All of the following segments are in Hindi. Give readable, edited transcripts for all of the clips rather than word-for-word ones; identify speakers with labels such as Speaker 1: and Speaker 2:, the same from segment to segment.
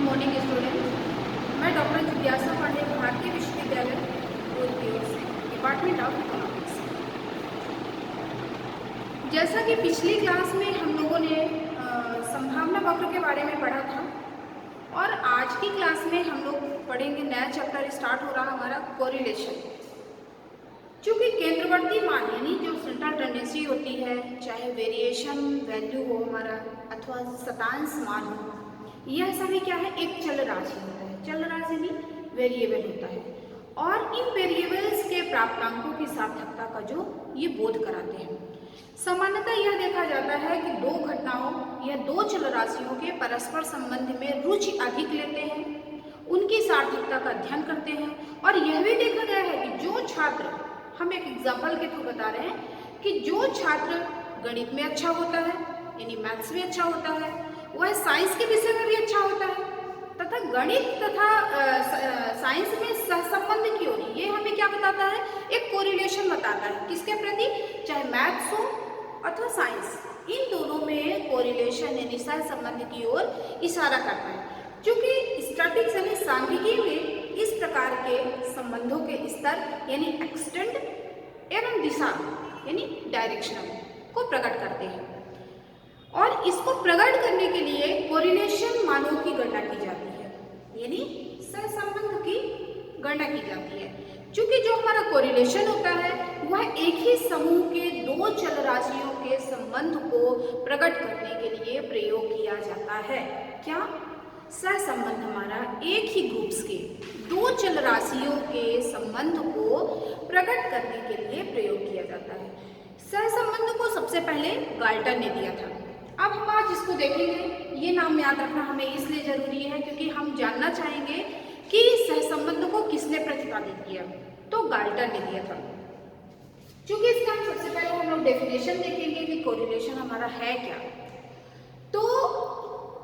Speaker 1: Morning students. मैं डॉक्टर जिज्ञासा पांडे भारतीय विश्वविद्यालय भोपाल की ओर से डिपार्टमेंट ऑफ इकोनॉमिक्स। जैसा कि पिछली क्लास में हम लोगों ने संभावना वक्र के बारे में पढ़ा था और आज की क्लास में हम लोग पढ़ेंगे, नया चैप्टर स्टार्ट हो रहा हमारा कोरिलेशन। चूँकि केंद्रवर्ती मान यानी जो सेंट्रल टेंडेंसी होती है, चाहे वेरिएशन वैल्यू हो हमारा अथवा शतांश मान हो, यह सभी क्या है, एक चल राशि होता है। चल राशि नहीं, वेरिएबल होता है और इन वेरिएबल्स के प्राप्तांकों की सार्थकता का जो ये बोध कराते हैं। सामान्यतः यह देखा जाता है कि दो घटनाओं या दो चल राशियों के परस्पर संबंध में रुचि अधिक लेते हैं, उनकी सार्थकता का अध्ययन करते हैं और यह भी देखा गया है कि जो छात्र, हम एक एग्जाम्पल के थ्रू बता रहे हैं कि जो छात्र गणित में अच्छा होता है यानी मैथ्स में अच्छा होता है, वह साइंस के विषय में भी अच्छा होता है तथा गणित तथा साइंस में सहसंबंध की ओर, ये हमें क्या बताता है, एक कोरिलेशन बताता है। किसके प्रति, चाहे मैथ्स हो अथवा साइंस, इन दोनों में कोरिलेशन यानी सहसंबंध की ओर इशारा करता है। क्योंकि स्टैटिक्स यानी सांख्यिकी में इस प्रकार के संबंधों के स्तर यानी एक्सटेंड एवं दिशा यानी डायरेक्शनल को प्रकट करते हैं और इसको प्रकट करने के लिए कोरिलेशन मानों की गणना की जाती है यानी सहसंबंध की गणना की जाती है। क्योंकि जो हमारा कोरिलेशन होता है वह एक ही समूह के दो चल राशियों के संबंध को प्रकट करने के लिए प्रयोग किया जाता है। क्या, सहसंबंध हमारा एक ही ग्रुप्स के दो चल राशियों के संबंध को प्रकट करने के लिए प्रयोग किया जाता है। सहसंबंध को सबसे पहले गाल्टन ने दिया था। अब हम आज इसको देखेंगे। ये नाम याद रखना हमें इसलिए जरूरी है क्योंकि हम जानना चाहेंगे कि सहसंबंध को किसने प्रतिपादित किया। तो गाल्टन ने दिया था। क्योंकि इसका हम सबसे पहले हम लोग डेफिनेशन देखेंगे कि कोरिलेशन हमारा है क्या। तो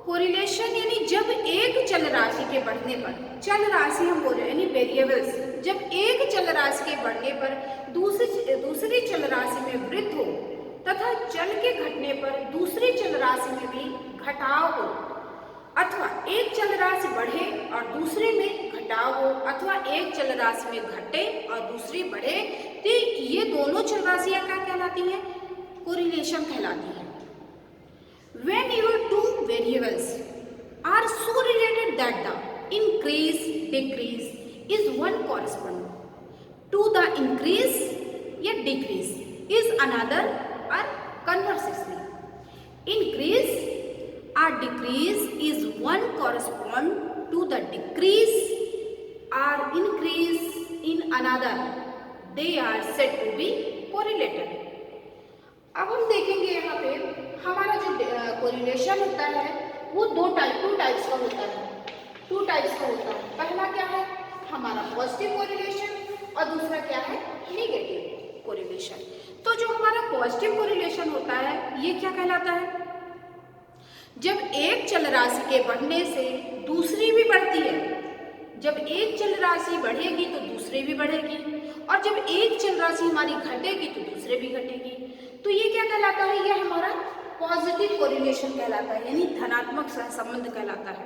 Speaker 1: कोरिलेशन यानी जब एक चल राशि के बढ़ने पर, चल राशि हम बोल रहे हैं यानी वेरिएबल्स, जब एक चल राशि के बढ़ने पर दूसरी चल राशि में वृद्धि हो तथा चल के घटने पर दूसरी चल राशि में भी घटाव हो, अथवा एक चल राशि बढ़े और दूसरे में घटाव हो, अथवा एक चल राशि में घटे और दूसरी बढ़े, तो ये दोनों चल राशियां क्या कहलाती हैं, कोरिलेशन कहलाती है। When your two variables are so related that the increase decrease is one correspond to the increase या decrease is another, or conversely increase or decrease is one correspond to the decrease or increase in another, they are said to be correlated। अब हम देखेंगे यहाँ पे हमारा जो कोरिलेशन होता है वो टू टाइप्स का होता है। पहला क्या है हमारा पॉजिटिव कोरिलेशन और दूसरा क्या है नेगेटिव कोरिलेशन। तो जो हमारा पॉजिटिव कोरिलेशन होता है ये क्या कहलाता है, जब एक चल राशि के बढ़ने से दूसरी भी बढ़ती है। जब एक चल राशि बढ़ेगी तो दूसरी भी बढ़ेगी और जब एक चल राशि हमारी घटेगी तो दूसरे भी घटेगी। तो ये क्या कहलाता है, ये हमारा पॉजिटिव कोरिलेशन कहलाता है यानी धनात्मक सहसंबंध कहलाता है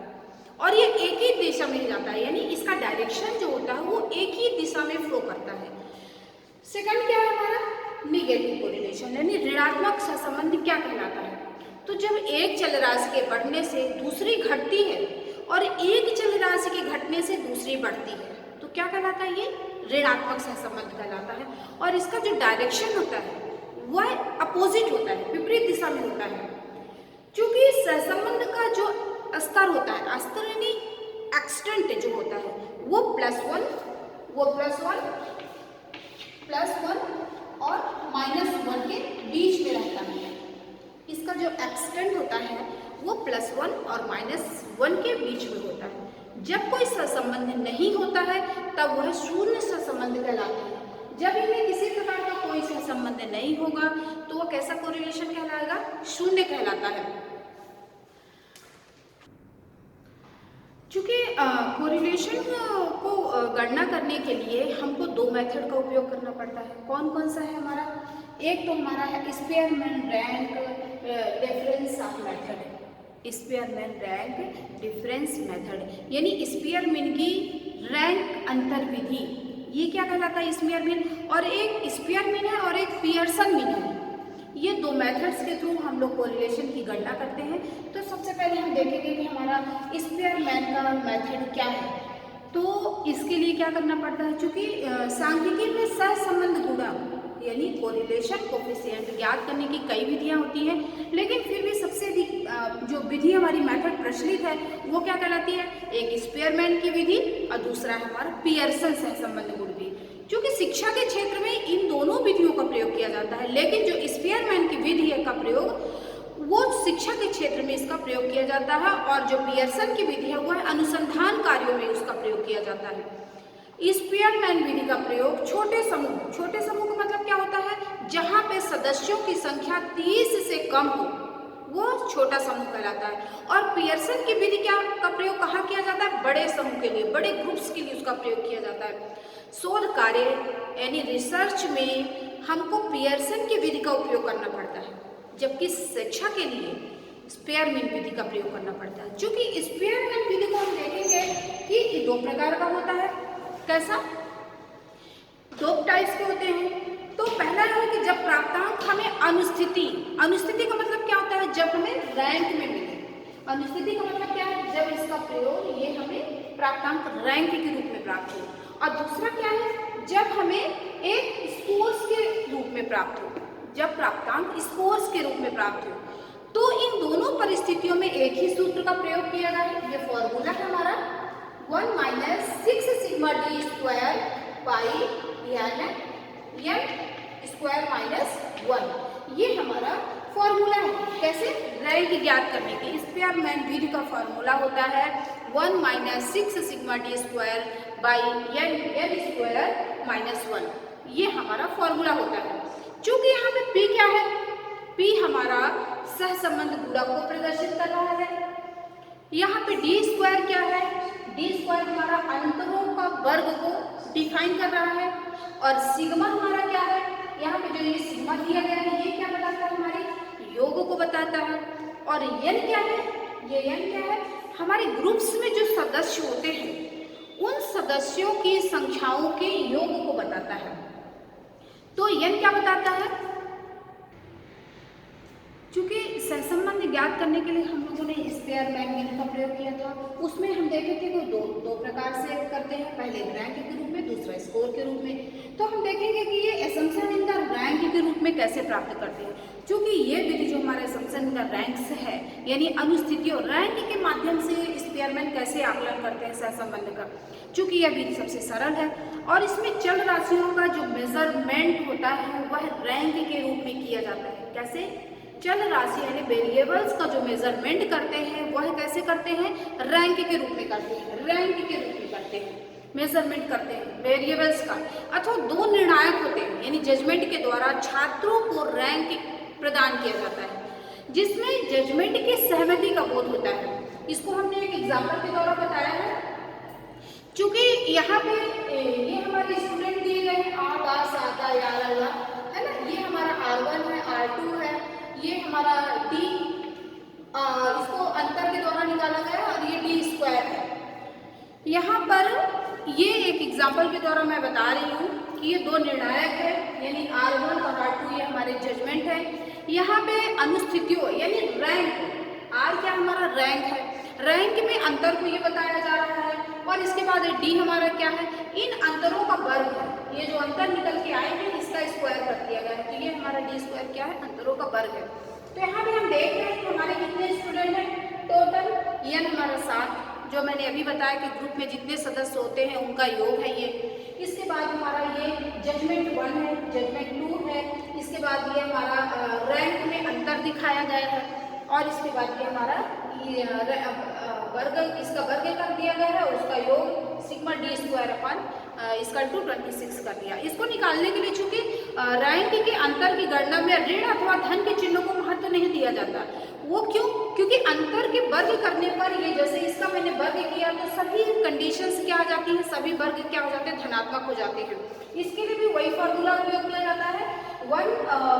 Speaker 1: और ये एक ही दिशा में जाता है यानी इसका डायरेक्शन जो होता है वो एक ही दिशा में फ्लो करता है। सेकंड क्या है हमारा निगेटिव कोरिलेशन यानी ऋणात्मक सहसंबंध क्या कहलाता है, तो जब एक चल राशि के बढ़ने से दूसरी घटती है और एक चल राशि के घटने से दूसरी बढ़ती है तो क्या कहलाता है, ये ऋणात्मक सहसंबंध कहलाता है और इसका जो डायरेक्शन होता है वह अपोजिट होता है, विपरीत दिशा में होता है। क्योंकि सहसंबंध का जो स्तर होता है, स्तर यानी एक्सटेंट जो होता है वो प्लस वन और -1 के बीच में रहता है। इसका जो एक्सटेंट होता है वो +1 और -1 के बीच में होता है। जब कोई सहसंबंध नहीं होता है तब वह शून्य सहसंबंध कहलाता है। जब इनमें किसी प्रकार का कोई सहसंबंध नहीं होगा तो वह कैसा कोरिलेशन कहलाएगा, शून्य कहलाता है। चूँकि कोरिलेशन को गणना करने के लिए हमको दो मेथड का उपयोग करना पड़ता है। कौन कौन सा है हमारा, एक तो हमारा है Spearman rank difference of method. Spearman rank difference method, यानी स्पेयरमैन की रैंक अंतर विधि, ये क्या कहलाता है स्पेयरमैन। और एक स्पेयरमैन है और एक पियर्सन मीन है, ये दो मेथड्स के थ्रू हम लोग कोरिलेशन की गणना करते हैं। तो सबसे पहले हम देखेंगे कि हमारा स्पेयरमैन का मेथड क्या है। तो इसके लिए क्या करना पड़ता है, चूंकि सांख्यिकी में सहसंबंध गुणक यानी कोरिलेशन कोफिशिएंट ज्ञात करने की कई विधियां होती हैं, लेकिन फिर भी सबसे अधिक जो विधि हमारी मेथड प्रचलित है वो क्या कहलाती है, एक स्पेयरमैन की विधि और दूसरा है हमारा पियर्सन सहसंबंध गुण विधि। क्योंकि शिक्षा के क्षेत्र में इन दोनों विधियों का प्रयोग किया जाता है, लेकिन जो स्पेयरमैन की विधि है का प्रयोग वो शिक्षा के क्षेत्र में इसका प्रयोग किया जाता है, और जो पियर्सन की विधि है वह अनुसंधान कार्यों में उसका प्रयोग किया जाता है। स्पेयरमैन विधि का प्रयोग छोटे समूह का मतलब क्या होता है, जहां पे सदस्यों की संख्या 30 से कम हो वो छोटा समूह कहलाता है। और पियर्सन की विधि क्या का प्रयोग कहाँ किया जाता है, बड़े समूह के लिए, बड़े ग्रुप्स के लिए उसका प्रयोग किया जाता है। शोध कार्य यानी रिसर्च में हमको पियर्सन की विधि का उपयोग करना पड़ता है, जबकि शिक्षा के लिए स्पेयरमैन विधि का प्रयोग करना पड़ता है। चूंकि स्पेयरमैन विधि को हम देखेंगे कि दो प्रकार का होता है। कैसा, दो टाइप्स के होते हैं। तो पहला है कि जब प्राप्तांक हमें अनुस्थिति का मतलब क्या होता है, जब हमें रैंक में मिले। अनुस्थिति का मतलब क्या है, जब इसका प्रयोग ये हमें प्राप्तांक रैंक के रूप में प्राप्त हो। और दूसरा क्या है, जब हमें एक स्कोर्स के रूप में प्राप्त हो, जब प्राप्तांक स्कोर्स के रूप में प्राप्त हो। तो इन दोनों परिस्थितियों में एक ही सूत्र का प्रयोग किया गया है। ये फॉर्मूला है हमारा 1 minus 6 sigma D square by n square minus 1, ये हमारा फॉर्मूला है। कैसे, रैंक ज्ञात करने के स्पेयरमैन विधि का फॉर्मूला होता है 1 minus 6 sigma D square by n square minus 1, ये हमारा फॉर्मूला होता है। चूंकि यहाँ पे p क्या है, p हमारा सहसंबंध गुणक को प्रदर्शित कर रहा है। यहाँ पे d स्क्वायर क्या है, d स्क्वायर हमारा अंतरों का वर्ग को डिफाइन कर रहा है। और सिग्मा हमारा क्या है, यहाँ पे जो ये सिग्मा दिया गया है ये क्या बताता है, हमारे योग को बताता है। और n क्या है, ये n क्या है, हमारे ग्रुप्स में जो सदस्य होते हैं उन सदस्यों की संख्याओं के योग को बताता है। तो n क्या बताता है, चूंकि सहसंबंध ज्ञात करने के लिए हम लोगों ने स्पेयरमैन विधि का प्रयोग किया था, उसमें हम देखे थे कि दो प्रकार से करते हैं, पहले रैंक के रूप में, दूसरा स्कोर के रूप में। तो हम देखेंगे कि ये असम्पशन इनका रैंक के रूप में कैसे प्राप्त करते हैं। चूंकि ये विधि जो हमारे असम्पशन का रैंक से है, यानी अनुस्थितियों रैंक के माध्यम से स्पेयरमैन कैसे आकलन करते हैं सहसंबंध का, चूंकि यह विधि सबसे सरल है और इसमें चल राशियों का जो मेजरमेंट होता है वह रैंक के रूप में किया जाता है। कैसे, चल राशि यानी वेरिएबल्स का जो मेजरमेंट करते हैं वह कैसे करते हैं, रैंक के रूप में करते हैं, रैंक के रूप में करते हैं, मेजरमेंट करते हैं वेरिएबल्स का। अथवा दो निर्णायक होते हैं, यानी जजमेंट के द्वारा छात्रों को रैंक प्रदान किया जाता है, जिसमें जजमेंट की सहमति का बोध होता है। इसको हमने एक एग्जाम्पल के द्वारा बताया है। चूंकि यहाँ पे ये हमारे स्टूडेंट दिए गए हैं, आता यार अल्लाह, है ना, ये हमारा R1 है, R2 है, ये हमारा d, इसको अंतर के द्वारा निकाला गया है, और ये d स्क्वायर है। यहाँ पर ये एक एग्जाम्पल के द्वारा मैं बता रही हूँ कि ये दो निर्णायक है, यानी R1 और R2 ये हमारे जजमेंट है। यहाँ पे अनुस्थितियों यानी रैंक, R क्या हमारा रैंक है, रैंक में अंतर को ये बताया जा रहा है। और इसके बाद d हमारा क्या है, इन अंतरों का वर्ग है, ये जो अंतर निकल के आए हैं इसका स्क्वायर कर दिया गया है, तो ये हमारा d स्क्वायर क्या है, अंतरों का वर्ग है। तो यहाँ पे हम देख रहे हैं कि हमारे कितने स्टूडेंट हैं टोटल, n हमारा 7, जो मैंने अभी बताया कि ग्रुप में जितने सदस्य होते हैं उनका योग है ये। इसके बाद हमारा ये जजमेंट 1 है, जजमेंट 2 है, इसके बाद ये हमारा रैंक में अंतर दिखाया गया है, और इसके बाद ये हमारा वर्ग, इसका वर्ग कर दिया गया है, उसका योग सिग्मा d स्क्वायर अपन इसका 26 कर दिया। इसको निकालने के लिए चूंकि रैंक के अंतर की गणना में ऋण अथवा धन के चिन्हों को महत्व नहीं दिया जाता। वो क्यों, क्योंकि अंतर के वर्ग करने पर ये जैसे इसका मैंने वर्ग किया तो सभी कंडीशंस क्या आ जाती हैं, सभी वर्ग क्या हो जाते हैं, धनात्मक हो जाते हैं। इसके लिए भी वही फॉर्मूला उपयोग किया जाता है, 1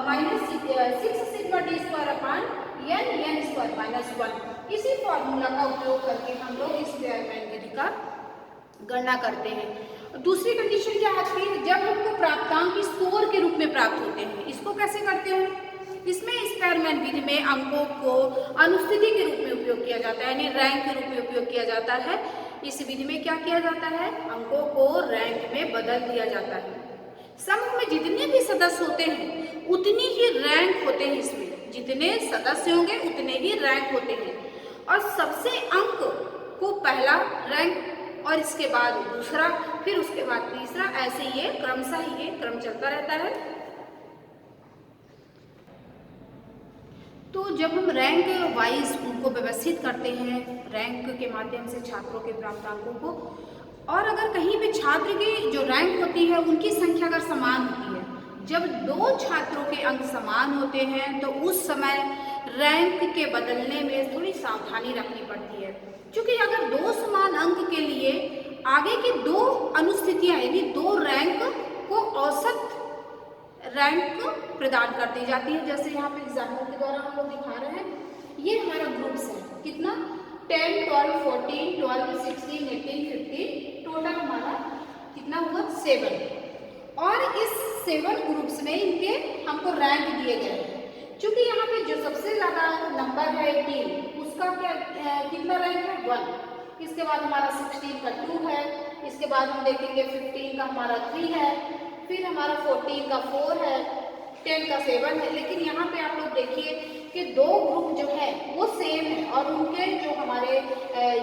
Speaker 1: minus 6 sigma d square upon n square minus 1। इसी फॉर्मूला का उपयोग करके हम लोग इस स्पेयरमैन विधि का गणना करते हैं। दूसरी कंडीशन क्या आती है, जब हमको प्राप्तांक स्कोर के रूप में प्राप्त होते हैं, इसको कैसे करते हैं? इसमें स्पेयरमैन विधि में अंकों को अनुस्थिति के रूप में उपयोग किया जाता है, यानी रैंक के रूप में उपयोग किया जाता है। इस विधि में क्या किया जाता है, अंकों को रैंक में बदल दिया जाता है। समूह में जितने भी सदस्य होते हैं उतनी ही रैंक होते हैं, इसमें जितने सदस्य होंगे उतने ही रैंक होते हैं, और सबसे अंक को पहला रैंक और इसके बाद दूसरा, फिर उसके बाद तीसरा, ऐसे ये क्रमशः ये क्रम चलता रहता है। तो जब हम रैंक वाइज उनको व्यवस्थित करते हैं, रैंक के माध्यम से छात्रों के प्राप्तांकों को, और अगर कहीं भी छात्र की जो रैंक होती है उनकी संख्या अगर समान होती है, जब दो छात्रों के अंक समान होते हैं तो उस समय रैंक के बदलने में थोड़ी सावधानी रखनी पड़ती है, क्योंकि अगर दो समान अंक के लिए आगे की दो अनुस्थितियां यानी दो रैंक को औसत रैंक प्रदान कर दी जाती है। जैसे यहाँ पे एग्जाम्पल के द्वारा हम लोग दिखा रहे हैं, ये हमारा ग्रुप्स है, कितना 10, 12, 14, 12, 16, 18, 15, टोटल हमारा कितना हुआ 7, और इस 7 ग्रुप्स में इनके हमको रैंक दिए गए हैं। चूंकि यहाँ पे जो सबसे ज़्यादा नंबर है 18, उसका क्या कितना रैंक है 1, इसके बाद हमारा 16 का 2 है, इसके बाद हम देखेंगे 15 का हमारा 3 है, फिर हमारा 14 का 4 है, 10 का 7 है। लेकिन यहाँ पे आप लोग देखिए कि दो ग्रुप जो है वो सेम है, और उनके जो हमारे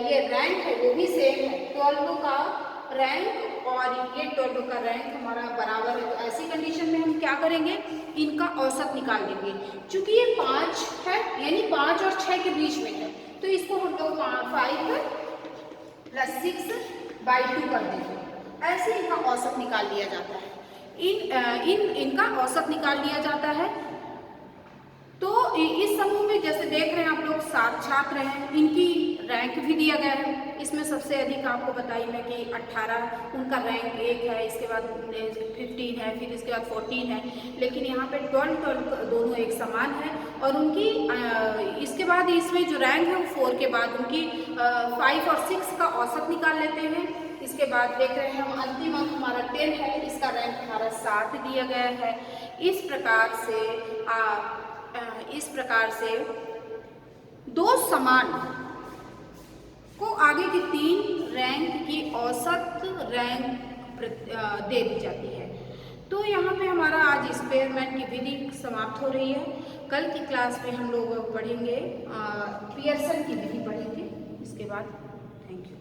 Speaker 1: ये रैंक है वो भी सेम है। 12 का रैंक और ये 12 का रैंक हमारा बराबर है। तो ऐसी कंडीशन में हम क्या करेंगे, इनका औसत निकाल देंगे। चूंकि ये 5 है, यानी 5 और 6 के बीच में है, तो इसको हम लोग 5 + 6/2 कर देंगे। ऐसे इनका औसत निकाल लिया जाता है। इनका औसत निकाल लिया जाता है। तो इस समूह में जैसे देख रहे हैं आप लोग 7 छात्र हैं, इनकी रैंक भी दिया गया है। इसमें सबसे अधिक आपको बताई मैं कि 18, उनका रैंक 1 है, इसके बाद 15 है, फिर इसके बाद 14 है। लेकिन यहाँ पे 12 दोनों एक समान है, और उनकी इसके बाद इसमें जो रैंक है वो 4 के बाद उनकी 5 और 6 का औसत निकाल लेते हैं। इसके बाद देख रहे हैं हम अंतिम अंक हमारा 10 है, इसका रैंक हमारा 7 दिया गया है। इस प्रकार से दो समान को आगे की 3 रैंक की औसत रैंक दे दी जाती है। तो यहाँ पे हमारा आज स्पेयरमैन की विधि समाप्त हो रही है। कल की क्लास में हम लोग पढ़ेंगे पियर्सन की विधि पढ़ेंगे। इसके बाद थैंक यू।